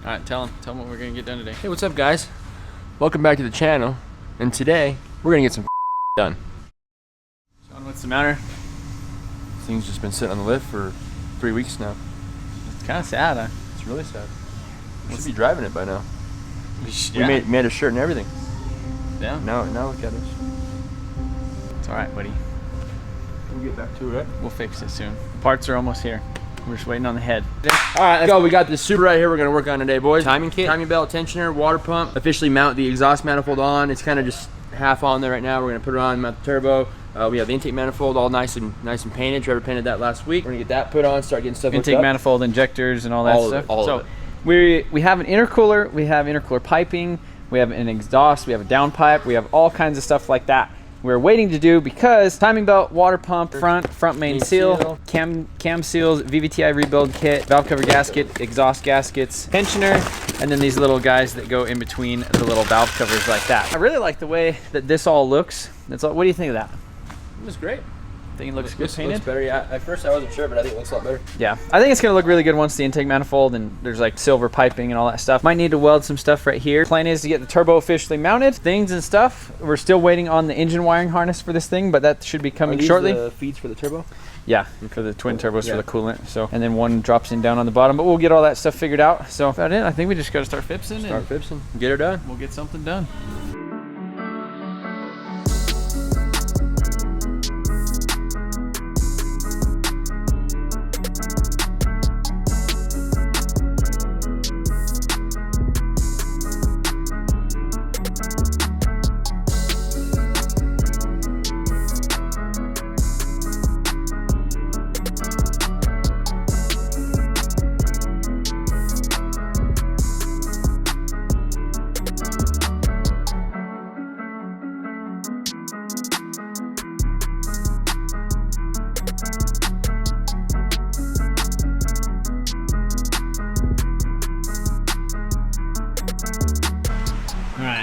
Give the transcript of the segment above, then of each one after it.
All right, tell them what we're gonna get done today. Hey, what's up, guys? Welcome back to the channel. And today we're gonna get some done. Sean, what's the matter? This thing's just been sitting on the lift for 3 weeks now. It's kind of sad, huh? It's really sad. We should be driving it by now. Yeah. We made a shirt and everything. Yeah. Now look at us. It's all right, buddy. We'll get back to it, right? We'll fix it soon. The parts are almost here. We're just waiting on the head. All right, let's go. We got this Supra right here we're gonna work on today, boys. Timing kit, timing belt, tensioner, water pump. Officially mount the exhaust manifold on. It's kind of just half on there right now. We're gonna put it on, mount the turbo. We have the intake manifold all nice and painted. Trevor painted that last week. We're gonna get that put on, start getting stuff hooked up. Intake manifold, injectors, and all that stuff. All of it. We have an intercooler, we have intercooler piping, we have an exhaust, we have a downpipe, we have all kinds of stuff like that. We're waiting to do because timing belt, water pump, front main seal, cam seals, VVTi rebuild kit, valve cover gasket, exhaust gaskets, tensioner, and then these little guys that go in between the little valve covers like that. I really like the way that this all looks. What do you think of that? It was great. I think it looks good painted. Looks better. Yeah, at first I wasn't sure, but I think it looks a lot better. Yeah, I think it's gonna look really good once the intake manifold and there's like silver piping and all that stuff. Might need to weld some stuff right here. Plan is to get the turbo officially mounted, things and stuff. We're still waiting on the engine wiring harness for this thing, but that should be coming shortly. The feeds for the turbo? Yeah, for the twin turbos for the coolant. So, and then one drops in down on the bottom, but we'll get all that stuff figured out. So about it. I think we just gotta start fixing. Get her done. We'll get something done.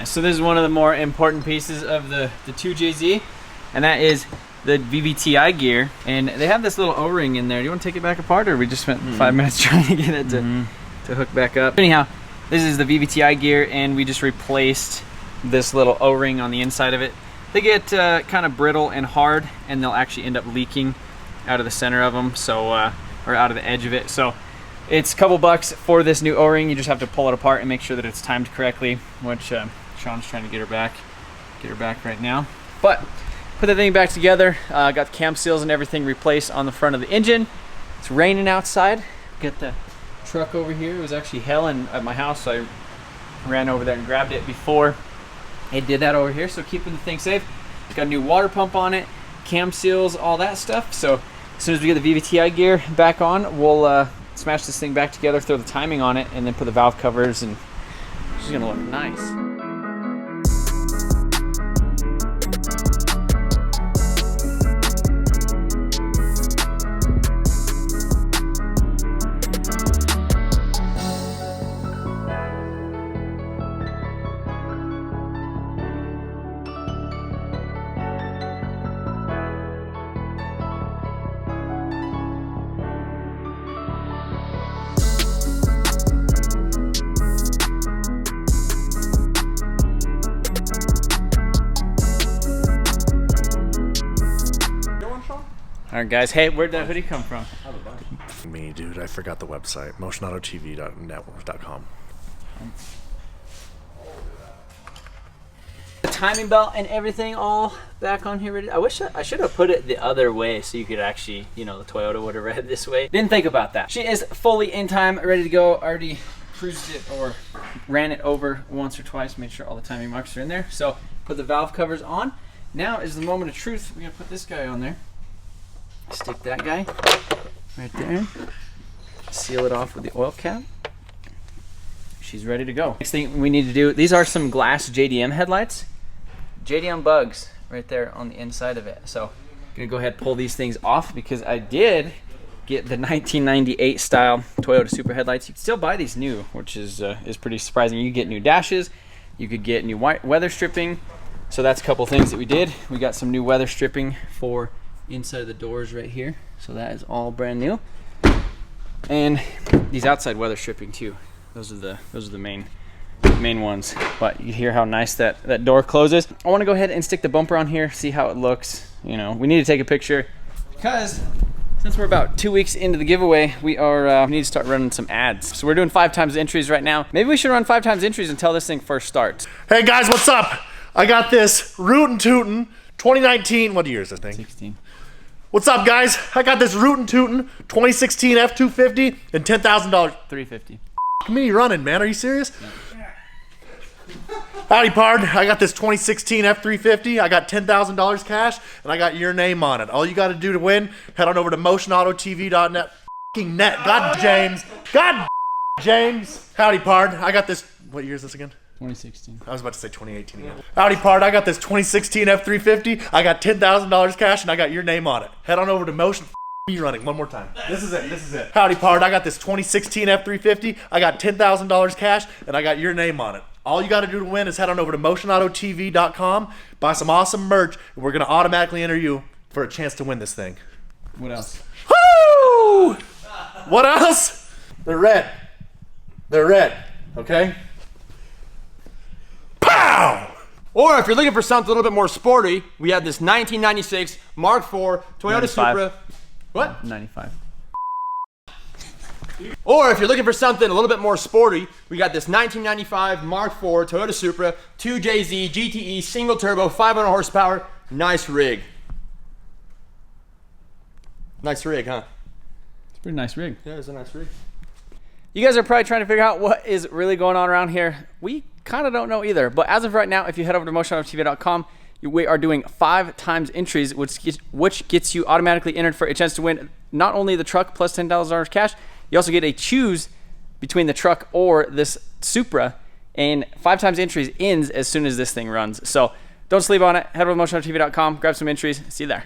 So this is one of the more important pieces of the 2JZ, and that is the VVTi gear. And they have this little O-ring in there. Do you want to take it back apart, or we just spent 5 minutes trying to get it to hook back up? Anyhow, this is the VVTi gear, and we just replaced this little O-ring on the inside of it. They get kind of brittle and hard, and they'll actually end up leaking out of the center of them, so or out of the edge of it. So it's a couple bucks for this new O-ring. You just have to pull it apart and make sure that it's timed correctly, which Sean's trying to get her back right now. But put the thing back together. Got the cam seals and everything replaced on the front of the engine. It's raining outside. Get the truck over here. It was actually hailing at my house, so I ran over there and grabbed it before it did that over here. So keeping the thing safe. Got a new water pump on it, cam seals, all that stuff. So as soon as we get the VVTi gear back on, we'll smash this thing back together, throw the timing on it, and then put the valve covers, and it's gonna look nice. All right, guys. Hey, where'd that hoodie come from? Me, dude. I forgot the website. motionautotv.network.com. The timing belt and everything all back on here. I wish I should have put it the other way so you could actually, the Toyota would have read this way. Didn't think about that. She is fully in time, ready to go. Already cruised it or ran it over once or twice, made sure all the timing marks are in there. So put the valve covers on. Now is the moment of truth. We're gonna put this guy on there. Stick that guy right there. Seal it off with the oil cap. She's ready to go. Next thing we need to do, these are some glass JDM headlights. JDM bugs right there on the inside of it. So I'm gonna go ahead and pull these things off because I did get the 1998 style Toyota Supra headlights. You can still buy these new, which is pretty surprising. You get new dashes, you could get new weather stripping. So that's a couple things that we did. We got some new weather stripping for inside of the doors right here. So that is all brand new. And these outside weather stripping too. Those are the main ones. But you hear how nice that door closes. I want to go ahead and stick the bumper on here, see how it looks. You know, we need to take a picture because since we're about 2 weeks into the giveaway, we need to start running some ads. So we're doing 5 times entries right now. Maybe we should run 5 times entries until this thing first starts. Hey guys, what's up? I got this Rootin' Tootin' 2019. What year is this thing? 16. What's up, guys? I got this Rootin' Tootin' 2016 F250 and $10,000. 350. Me running, man. Are you serious? No. Howdy, pard. I got this 2016 F350. I got $10,000 cash, and I got your name on it. All you got to do to win, head on over to motionautotv.net. Net. God, James. God, James. Howdy, pard. I got this. What year is this again? 2016. I was about to say 2018 again. Howdy, pard. I got this 2016 F350. I got $10,000 cash, and I got your name on it. Head on over to Motion. Me running one more time. This is it. Howdy, pard. I got this 2016 F350. I got $10,000 cash, and I got your name on it. All you got to do to win is head on over to motionautotv.com, buy some awesome merch, and we're going to automatically enter you for a chance to win this thing. What else? Woo! What else? They're red. They're red. Okay? Pow! Or if you're looking for something a little bit more sporty, we have this 1996 Mark IV Toyota 95. Supra. What? 95. Or if you're looking for something a little bit more sporty, we got this 1995 Mark IV Toyota Supra 2JZ GTE single turbo 500 horsepower. Nice rig. Nice rig, huh? It's a pretty nice rig. Yeah, it's a nice rig. You guys are probably trying to figure out what is really going on around here. We kind of don't know either. But as of right now, if you head over to motionautotv.com, we are doing 5 times entries, which gets you automatically entered for a chance to win not only the truck plus $10,000 cash, you also get to choose between the truck or this Supra, and 5 times entries ends as soon as this thing runs. So don't sleep on it. Head over to motionautotv.com, grab some entries. See you there.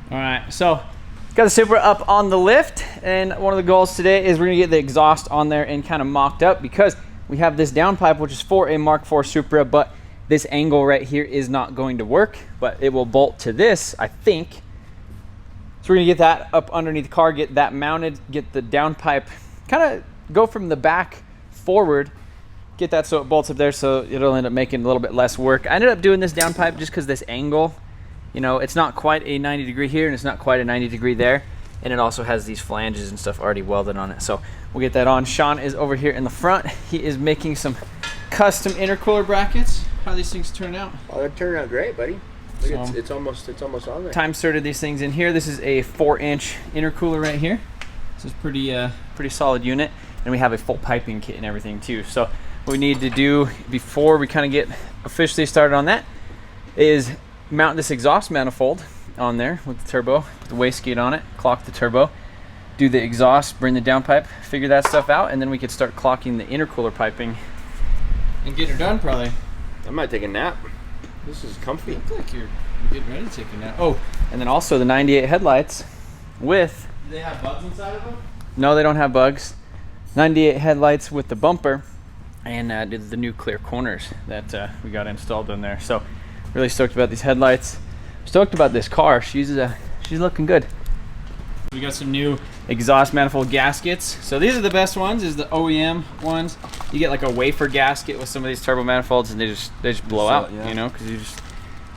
All right, so got the Supra up on the lift, and one of the goals today is we're gonna get the exhaust on there and kind of mocked up because we have this downpipe, which is for a Mark IV Supra, but this angle right here is not going to work, but it will bolt to this, I think. So we're gonna get that up underneath the car, get that mounted, get the downpipe, kind of go from the back forward, get that so it bolts up there, so it'll end up making a little bit less work. I ended up doing this downpipe just because this angle, you know, it's not quite a 90 degree here and it's not quite a 90 degree there. And it also has these flanges and stuff already welded on it. So we'll get that on. Sean is over here in the front. He is making some custom intercooler brackets. How these things turn out? Oh, they turned out great, buddy. Look, it's almost on there. Time sorted these things in here. This is a 4-inch intercooler right here. This is pretty solid unit. And we have a full piping kit and everything too. So what we need to do before we kind of get officially started on that is mount this exhaust manifold on there with the turbo, the wastegate on it, clock the turbo, do the exhaust, bring the downpipe, figure that stuff out, and then we could start clocking the intercooler piping and get her done probably. I might take a nap. This is comfy. You look like you're getting ready to take a nap. Oh, and then also the 98 headlights with... Do they have bugs inside of them? No, they don't have bugs. 98 headlights with the bumper and the new clear corners that we got installed in there. So really stoked about these headlights. Stoked about this car. She's looking good. We got some new exhaust manifold gaskets. So these are the best ones, is the OEM ones. You get like a wafer gasket with some of these turbo manifolds and they just blow out, yeah. You know, because you just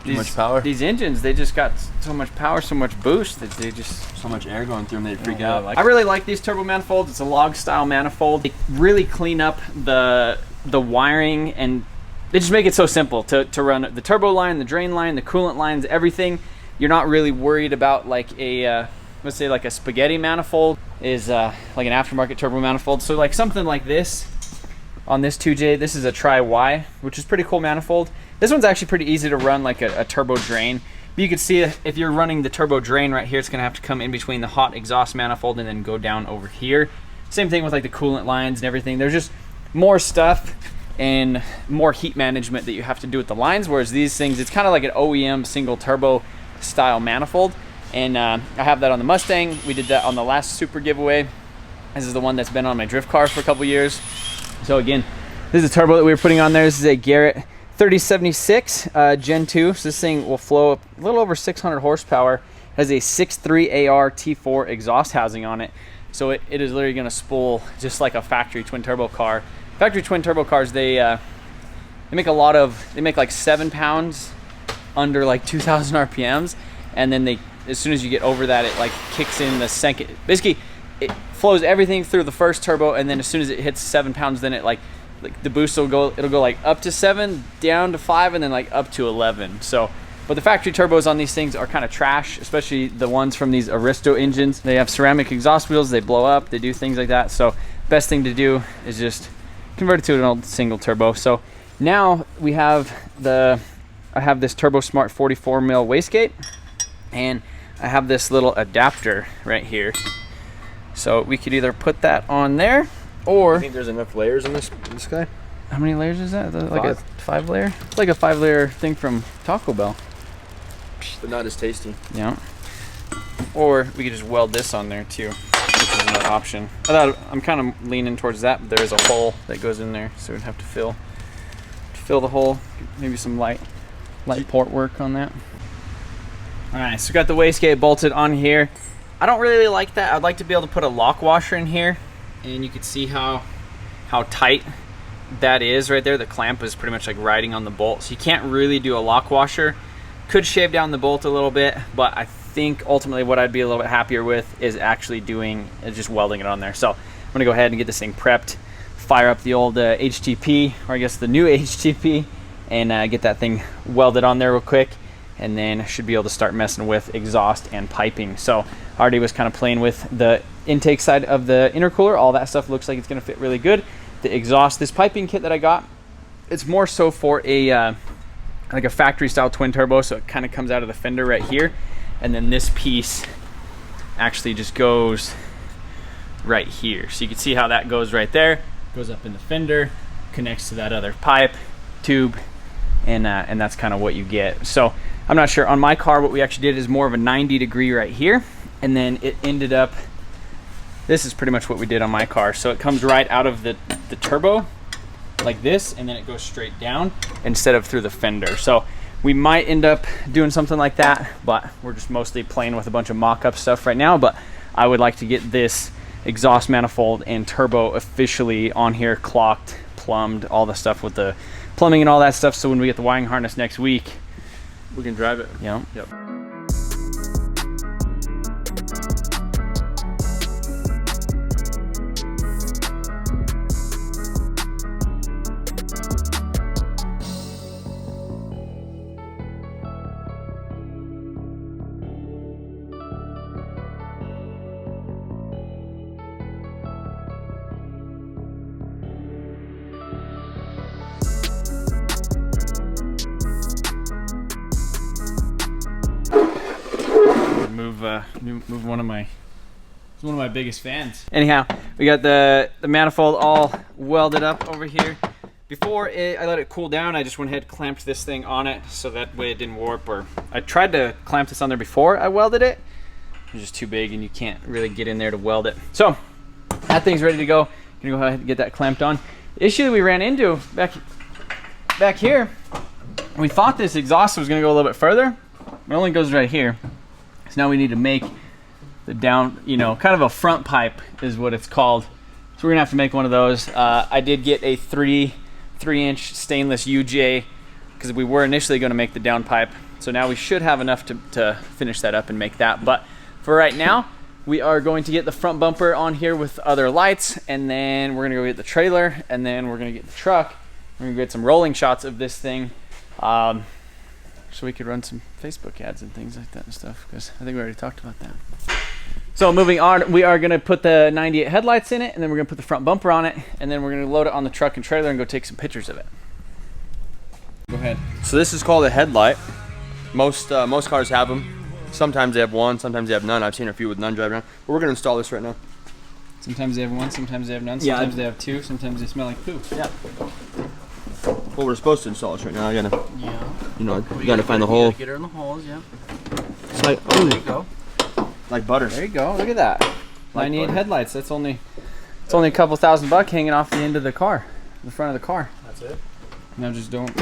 too much power. These engines, they just got so much power, so much boost that they just so much air going through them, they freak out. I really like these turbo manifolds. It's a log style manifold. They really clean up the wiring, and they just make it so simple to run the turbo line, the drain line, the coolant lines, everything. You're not really worried about like a let's say like a spaghetti manifold is like an aftermarket turbo manifold. So like something like this on this 2J, this is a Tri-Y, which is pretty cool manifold. This one's actually pretty easy to run like a turbo drain. But you can see if you're running the turbo drain right here, it's gonna have to come in between the hot exhaust manifold and then go down over here. Same thing with like the coolant lines and everything. There's just more stuff and more heat management that you have to do with the lines, whereas these things, it's kind of like an OEM single turbo style manifold. And I have that on the Mustang. We did that on the last Supra giveaway. This is the one that's been on my drift car for a couple years. So again, this is a turbo that we were putting on there. This is a Garrett 3076 Gen 2. So this thing will flow up a little over 600 horsepower. It has a 6.3 AR T4 exhaust housing on it. So it is literally gonna spool just like a factory twin turbo car. Factory twin turbo cars, they make like 7 pounds under like 2,000 RPMs. And then as soon as you get over that, it like kicks in the second. Basically, it flows everything through the first turbo, and then as soon as it hits 7 pounds, then it like the boost will go. It'll go like up to 7, down to 5, and then like up to 11. So, but the factory turbos on these things are kind of trash, especially the ones from these Aristo engines. They have ceramic exhaust wheels. They blow up. They do things like that. So, best thing to do is just convert it to an old single turbo. So now we have I have this Turbo Smart 44 mil wastegate, and I have this little adapter right here. So we could either put that on there, or I think there's enough layers in this guy. how many layers is that? Like a 5 layer? It's like a 5 layer thing from Taco Bell. But not as tasty. Yeah. Or we could just weld this on there too, which is another option. I'm kind of leaning towards that, but there is a hole that goes in there, so we'd have to fill the hole. Maybe some light port work on that. All right, so got the wastegate bolted on here. I don't really like that. I'd like to be able to put a lock washer in here, and you can see how tight that is right there. The clamp is pretty much like riding on the bolt, so you can't really do a lock washer. Could shave down the bolt a little bit, but I think ultimately what I'd be a little bit happier with is actually just welding it on there. So I'm gonna go ahead and get this thing prepped, fire up the old HTP, or I guess the new HTP, and get that thing welded on there real quick, and then I should be able to start messing with exhaust and piping. So I already was kind of playing with the intake side of the intercooler. All that stuff looks like it's gonna fit really good. The exhaust, this piping kit that I got, it's more so for a like a factory style twin turbo, so it kind of comes out of the fender right here, and then this piece actually just goes right here. So you can see how that goes right there, goes up in the fender, connects to that other pipe tube, and that's kind of what you get. So I'm not sure on my car what we actually did is more of a 90-degree right here, and then it ended up, this is pretty much what we did on my car. So it comes right out of the turbo like this, and then it goes straight down instead of through the fender. So we might end up doing something like that, but we're just mostly playing with a bunch of mock-up stuff right now. But I would like to get this exhaust manifold and turbo officially on here, clocked, plumbed, all the stuff with the plumbing and all that stuff, so when we get the wiring harness next week, We can drive it. Yeah. Yep. Move one of my biggest fans. Anyhow, we got the manifold all welded up over here. Before I let it cool down, I just went ahead and clamped this thing on it so that way it didn't warp. Or I tried to clamp this on there before I welded it. It was just too big and you can't really get in there to weld it. So that thing's ready to go. Gonna go ahead and get that clamped on. The issue that we ran into back here, we thought this exhaust was gonna go a little bit further. It only goes right here. So now we need to make the down, kind of a front pipe is what it's called. So we're gonna have to make one of those. I did get a 3-inch stainless UJ because we were initially gonna make the down pipe. So now we should have enough to finish that up and make that. But for right now, we are going to get the front bumper on here with other lights, and then we're gonna go get the trailer, and then we're gonna get the truck. We're gonna get some rolling shots of this thing. So we could run some Facebook ads and things like that and stuff, because I think we already talked about that. So moving on, we are going to put the 98 headlights in it, and then we're going to put the front bumper on it, and then we're going to load it on the truck and trailer and go take some pictures of it. Go ahead. So this is called a headlight. Most cars have them. Sometimes they have one, sometimes they have none. I've seen a few with none driving around. But we're gonna install this right now. Sometimes they have one, sometimes they have none, Yeah, sometimes they have two, sometimes they smell like poo. Yeah. Well, we're supposed to install this right now. I gotta, you know, We you gotta find the hole. Get her in the holes, yeah. It's like, There you go. like butter. There you go. Look at that. Like 98 butter. headlights. It's only a couple $1,000 hanging off the end of the car, the front of the car. That's it. Now just don't.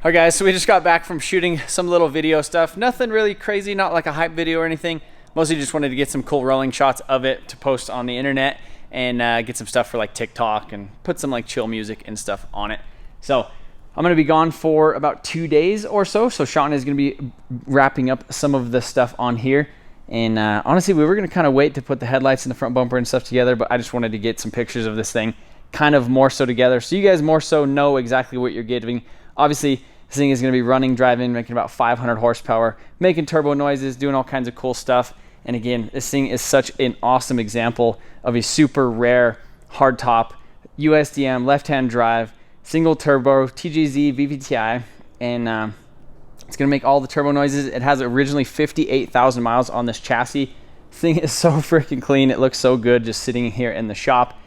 All right guys, so we just got back from shooting some little video stuff. Nothing really crazy, not like a hype video or anything. Mostly just wanted to get some cool rolling shots of it to post on the internet and get some stuff for like TikTok and put some like chill music and stuff on it. So I'm gonna be gone for about 2 days or so. So Sean is gonna be wrapping up some of the stuff on here. And honestly, we were gonna kind of wait to put the headlights and the front bumper and stuff together, but I just wanted to get some pictures of this thing kind of more so together, so you guys more so know exactly what you're getting. Obviously, this thing is going to be running, driving, making about 500 horsepower, making turbo noises, doing all kinds of cool stuff. And again, this thing is such an awesome example of a super rare hardtop USDM left-hand drive, single turbo TGZ VVTi, and it's going to make all the turbo noises. It has originally 58,000 miles on this chassis. This thing is so freaking clean. It looks so good just sitting here in the shop.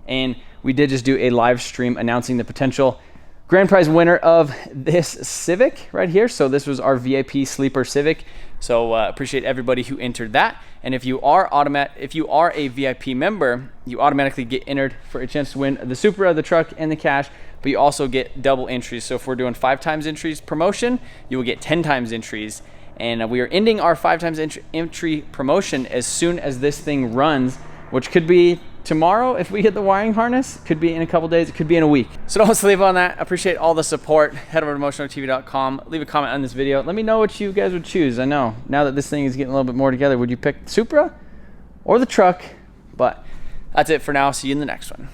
And we did just do a live stream announcing the potential grand prize winner of this Civic right here. So this was our VIP sleeper Civic. So appreciate everybody who entered that. And if you are a VIP member, you automatically get entered for a chance to win the Supra, the truck, and the cash. But you also get double entries. So if we're doing 5 times entries promotion, you will get 10 times entries. And we are ending our 5 times entry promotion as soon as this thing runs, which could be tomorrow if we get the wiring harness, could be in a couple days, it could be in a week. So don't sleep on that. Appreciate all the support. Head over to motionotv.com, leave a comment on this video. Let me know what you guys would choose. I know now that this thing is getting a little bit more together, would you pick the Supra or the truck? But that's it for now. See you in the next one.